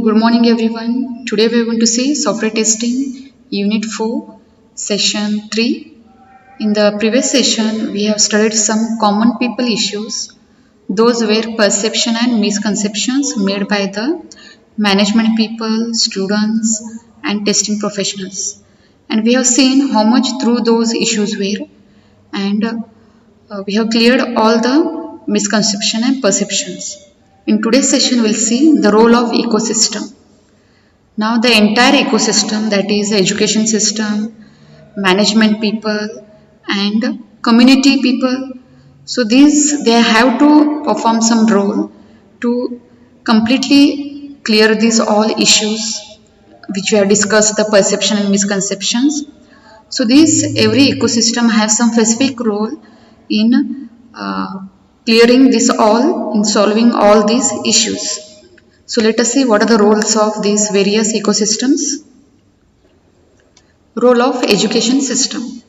Good morning everyone. Today we are going to see software testing unit 4 session 3. In the previous session we have studied some common people issues. Those were perception and misconceptions made by the management people, students and testing professionals. And we have seen how much through those issues were, and we have cleared all the misconception and perceptions. In today's session we'll see the role of ecosystem. Now the entire ecosystem, that is education system, management people and community people, so these they have to perform some role to completely clear these all issues which we have discussed, the perception and misconceptions. So this every ecosystem has some specific role in clearing this all, in solving all these issues. So let us see what are the roles of these various ecosystems. Role of education system.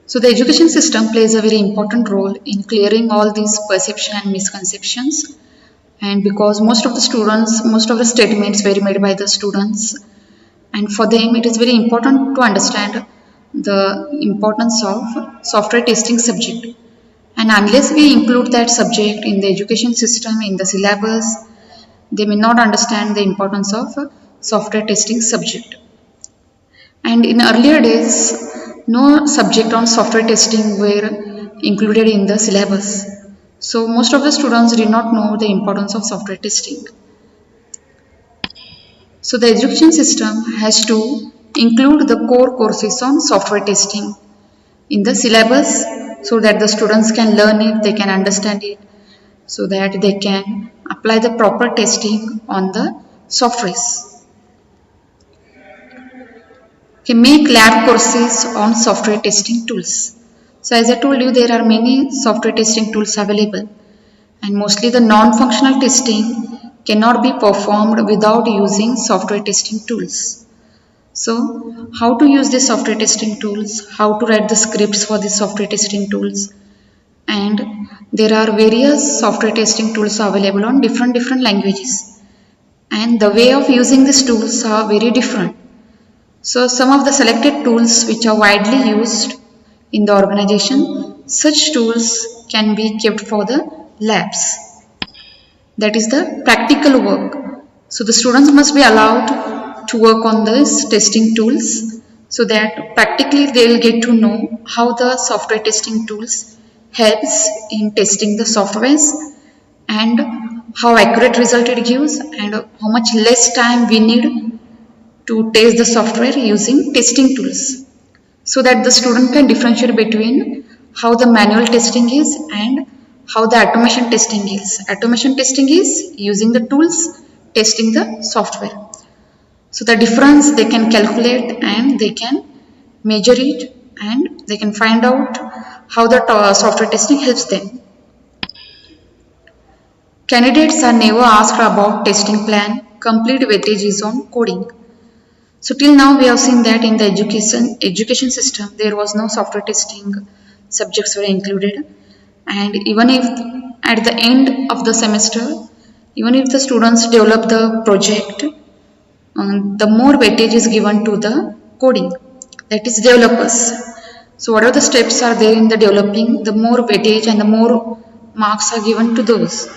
So the education system plays a very important role in clearing all these perception and misconceptions, and because most of the statements were made by the students, and for them it is very important to understand the importance of software testing subject. And unless we include that subject in the education system, in the syllabus, they may not understand the importance of software testing subject. And in earlier days, no subject on software testing were included in the syllabus. So most of the students did not know the importance of software testing. So the education system has to include the core courses on software testing in the syllabus so that the students can learn it, they can understand it, so that they can apply the proper testing on the softwares. Okay, make lab courses on software testing tools. So as I told you, there are many software testing tools available, and mostly the non-functional testing cannot be performed without using software testing tools. So how to use the software testing tools, how to write the scripts for the software testing tools, and there are various software testing tools available on different languages, and the way of using these tools are very different. So some of the selected tools which are widely used in the organization, such tools can be kept for the labs. That is the practical work. So the students must be allowed to work on these testing tools so that practically they will get to know how the software testing tools helps in testing the softwares and how accurate result it gives and how much less time we need to test the software using testing tools, so that the student can differentiate between how the manual testing is and how the automation testing is. Automation testing is using the tools, testing the software. So the difference they can calculate and they can measure it and they can find out how the software testing helps them. Candidates are never asked about testing plan, complete weightage is on coding. So till now we have seen that in the education system there was no software testing subjects were included, and even if at the end of the semester, even if the students develop the project, the more weightage is given to the coding, that is developers. So whatever the steps are there in the developing, the more weightage and the more marks are given to those,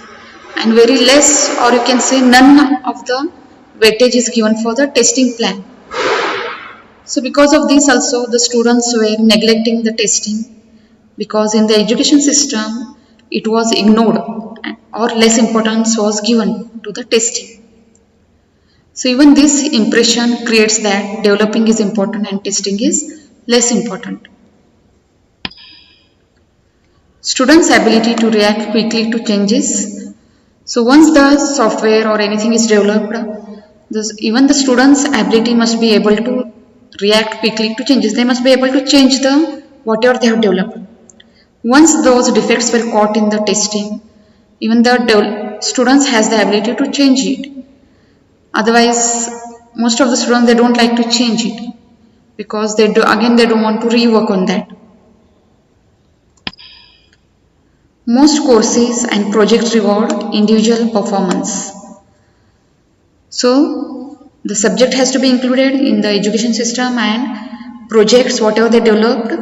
and very less, or you can say none of the weightage is given for the testing plan. So because of this also the students were neglecting the testing, because in the education system it was ignored or less importance was given to the testing. So even this impression creates that developing is important and testing is less important. Students' ability to react quickly to changes. So once the software or anything is developed, even the students' ability must be able to react quickly to changes. They must be able to change the whatever they have developed. Once those defects were caught in the testing, even the students has the ability to change it. Otherwise, most of the students, they don't like to change it because they don't want to rework on that. Most courses and projects reward individual performance. So the subject has to be included in the education system, and projects whatever they developed,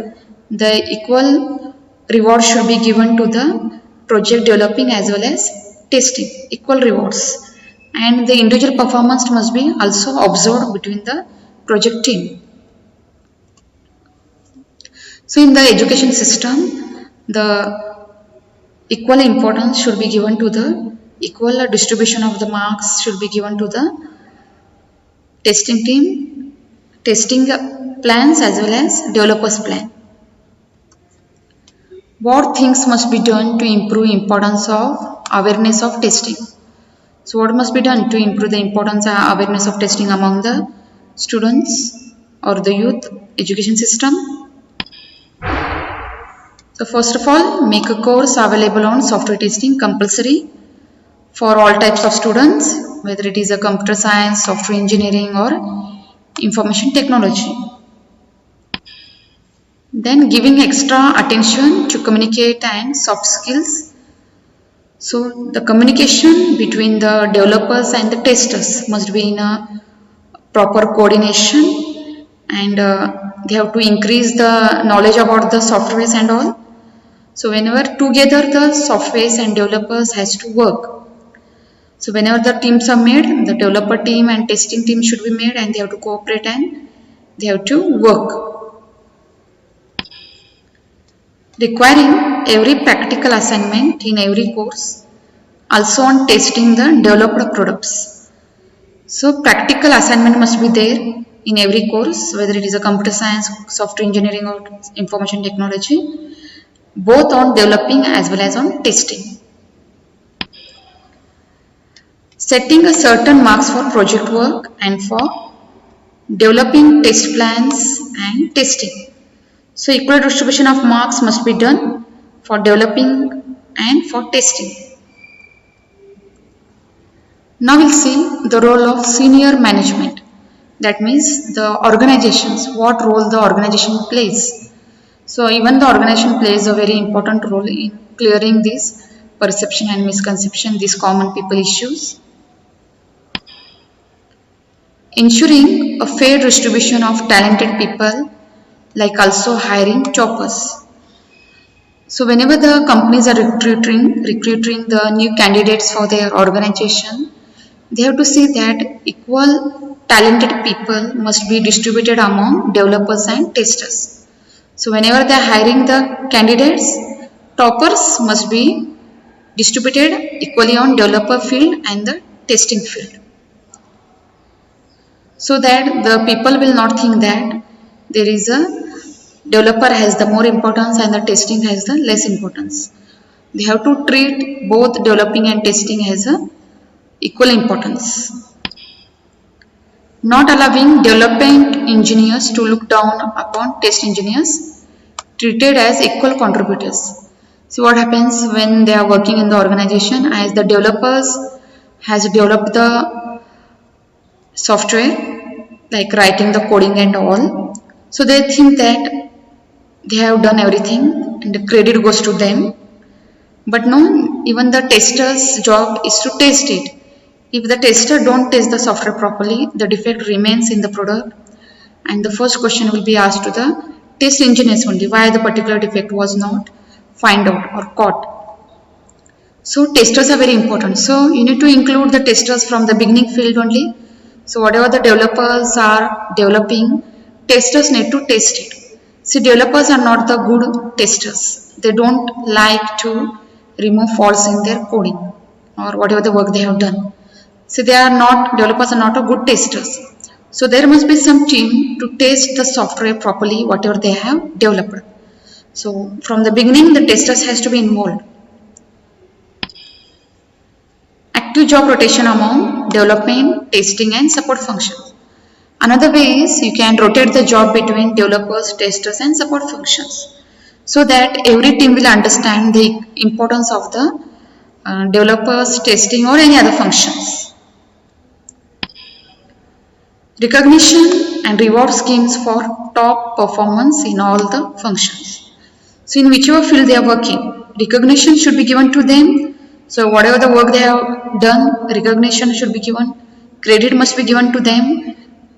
the equal reward should be given to the project developing as well as testing, equal rewards, and the individual performance must be also observed between the project team. So in the education system, the equal importance should be given to the equal distribution of the marks should be given to the testing team, testing plans as well as developers plan. What things must be done to improve importance of awareness of testing? So what must be done to improve the importance and awareness of testing among the students or the youth education system? So first of all, make a course available on software testing compulsory for all types of students, whether it is a computer science, software engineering or information technology. Then giving extra attention to communicate and soft skills. So the communication between the developers and the testers must be in a proper coordination, and they have to increase the knowledge about the softwares and all. So whenever together the softwares and developers has to work. So whenever the teams are made, the developer team and testing team should be made, and they have to cooperate and they have to work. Requiring every practical assignment in every course, also on testing the developed products. So practical assignment must be there in every course, whether it is a computer science, software engineering or information technology, both on developing as well as on testing. Setting a certain marks for project work and for developing test plans and testing. So equal distribution of marks must be done for developing and for testing. Now we'll see the role of senior management. That means the organizations, what role the organization plays. So even the organization plays a very important role in clearing this perception and misconception, these common people issues. Ensuring a fair distribution of talented people, like also hiring toppers. So whenever the companies are recruiting the new candidates for their organization, they have to see that equal talented people must be distributed among developers and testers. So whenever they are hiring the candidates, toppers must be distributed equally on developer field and the testing field, so that the people will not think that there is a developer has the more importance and the testing has the less importance. They have to treat both developing and testing as a equal importance. Not allowing development engineers to look down upon test engineers, treated as equal contributors. See what happens when they are working in the organization, as the developers has developed the software, like writing the coding and all. So they think that they have done everything and the credit goes to them. But no, even the tester's job is to test it. If the tester don't test the software properly, the defect remains in the product, and the first question will be asked to the test engineers only, why the particular defect was not found out or caught. So testers are very important. So you need to include the testers from the beginning field only. So whatever the developers are developing, testers need to test it. See, developers are not the good testers. They don't like to remove faults in their coding or whatever the work they have done. So developers are not a good testers. So there must be some team to test the software properly, whatever they have developed. So from the beginning, the testers has to be involved. Active job rotation among development, testing and support functions. Another way is you can rotate the job between developers, testers and support functions, so that every team will understand the importance of the developers, testing or any other functions. Recognition and reward schemes for top performance in all the functions. So in whichever field they are working, recognition should be given to them. So whatever the work they have done, recognition should be given. credit must be given to them,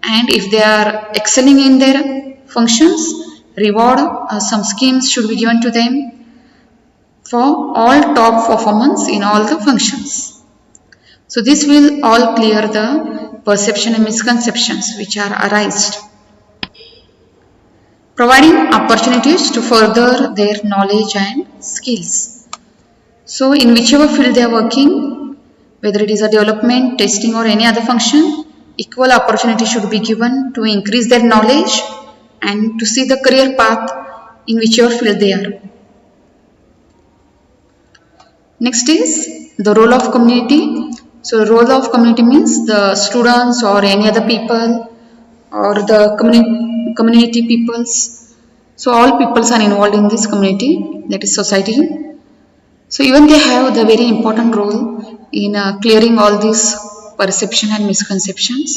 and if they are excelling in their functions, reward, some schemes should be given to them for all top performance in all the functions. So this will all clear the perception and misconceptions which are arised. Providing opportunities to further their knowledge and skills. So in whichever field they are working, whether it is a development, testing or any other function, equal opportunity should be given to increase their knowledge and to see the career path in whichever field they are. Next is the role of community. So role of community means the students or any other people or the community peoples. So all peoples are involved in this community, that is society. So even they have the very important role in clearing all these perception and misconceptions.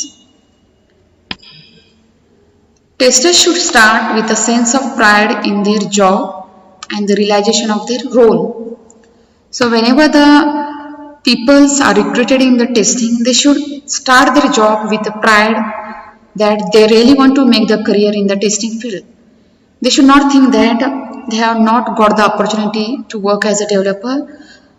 Testers should start with a sense of pride in their job and the realization of their role. So whenever the peoples are recruited in the testing, they should start their job with the pride that they really want to make their career in the testing field. They should not think that they have not got the opportunity to work as a developer,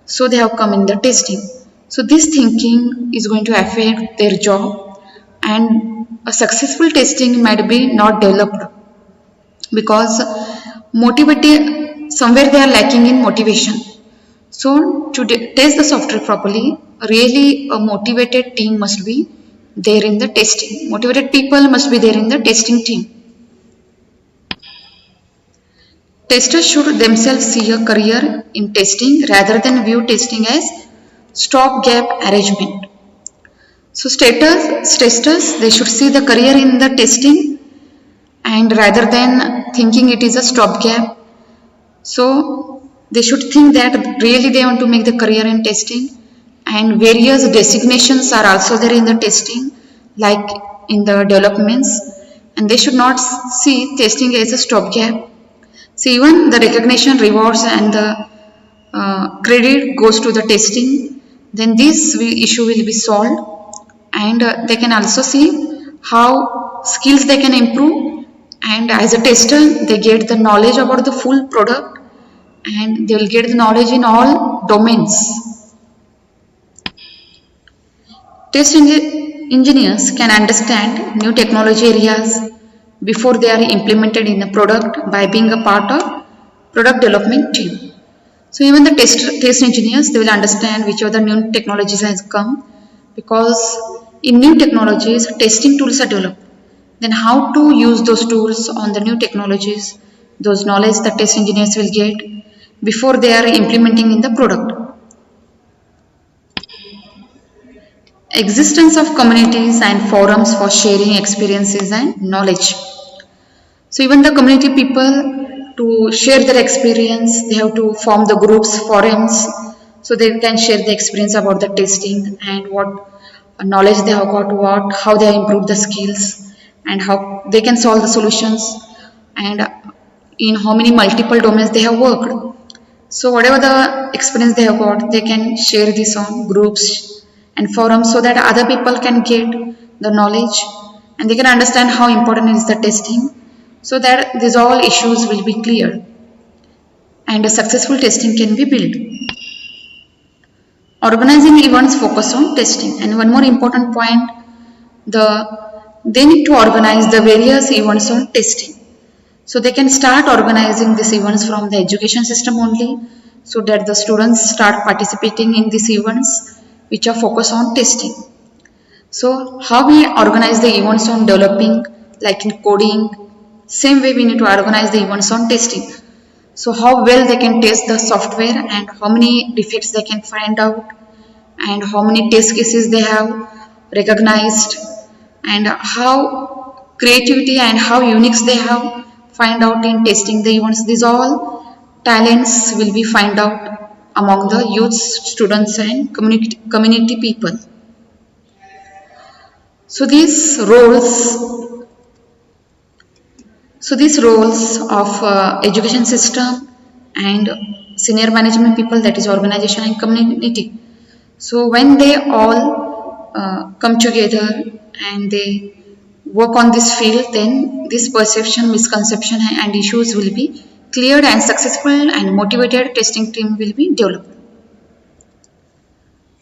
so they have come in the testing. So this thinking is going to affect their job, and a successful testing might be not developed because somewhere they are lacking in motivation. So to test the software properly, really a motivated team must be there in the testing. Motivated people must be there in the testing team. Testers should themselves see a career in testing rather than view testing as stopgap arrangement. So testers, they should see the career in the testing and rather than thinking it is a stopgap. So they should think that really they want to make the career in testing, and various designations are also there in the testing like in the developments, and they should not see testing as a stopgap. So even the recognition, rewards and the credit goes to the testing, then this issue will be solved, and they can also see how skills they can improve, and as a tester they get the knowledge about the full product and they will get the knowledge in all domains. Test engineers can understand new technology areas before they are implemented in the product by being a part of product development team. So even the test engineers, they will understand which other new technologies has come, because in new technologies testing tools are developed. Then how to use those tools on the new technologies, those knowledge the test engineers will get before they are implementing in the product. Existence of communities and forums for sharing experiences and knowledge. So even the community people, to share their experience, they have to form the groups, forums, so they can share the experience about the testing and what knowledge they have got, how they have improved the skills and how they can solve the solutions and in how many multiple domains they have worked. So whatever the experience they have got, they can share this on groups and forums so that other people can get the knowledge and they can understand how important is the testing, so that these all issues will be cleared and a successful testing can be built. Organizing events focus on testing, and one more important point, they need to organize the various events on testing. So they can start organizing these events from the education system only, so that the students start participating in these events which are focused on testing. So how we organize the events on developing, like in coding, same way we need to organize the events on testing. So how well they can test the software and how many defects they can find out and how many test cases they have recognized and how creativity and how unique they have find out in testing the events. These all talents will be find out among the youth, students and community people. So these roles of education system and senior management people, that is organization and community. So when they all come together and they work on this field, then this perception, misconception and issues will be cleared and successful and motivated testing team will be developed.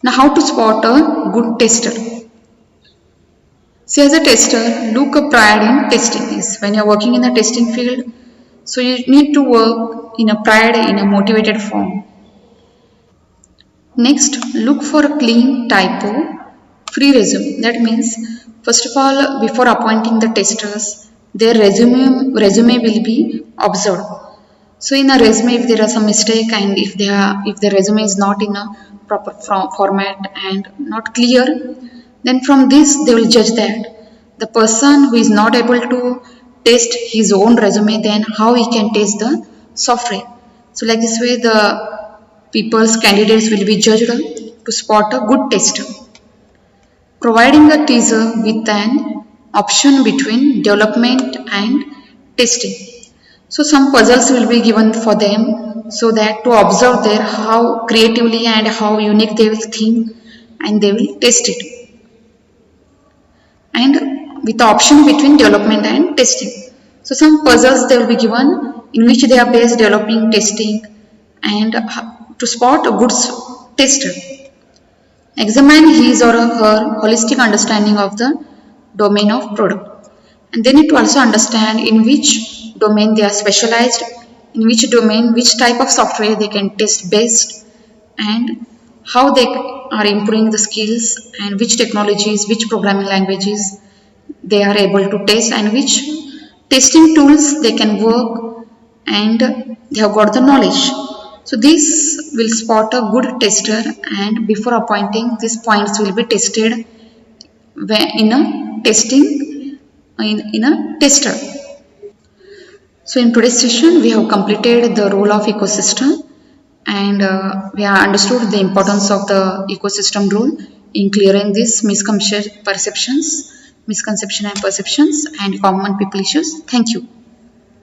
Now how to spot a good tester? See, as a tester, look a pride in testing. Is when you're working in the testing field, so you need to work in a pride, in a motivated form. Next, look for a clean typo free resume. That means, first of all, before appointing the testers, their resume will be observed. So in a resume, if there are some mistake and if the resume is not in a proper format and not clear, then from this they will judge that the person who is not able to test his own resume, then how he can test the software. So like this way the people's candidates will be judged to spot a good tester. Providing a teaser with an option between development and testing. So some puzzles will be given for them so that to observe there how creatively and how unique they will think and they will test it. And with the option between development and testing. So some puzzles they will be given in which they are based developing, testing and to spot a good tester. Examine his or her holistic understanding of the domain of product. And they need to also understand in which domain they are specialized, in which domain, which type of software they can test best and how they are improving the skills and which technologies, which programming languages they are able to test and which testing tools they can work and they have got the knowledge. So this will spot a good tester and before appointing these points will be tested in a testing in a tester. So in today's session we have completed the role of ecosystem and we have understood the importance of the ecosystem role in clearing these misconception and perceptions and common people issues. Thank you.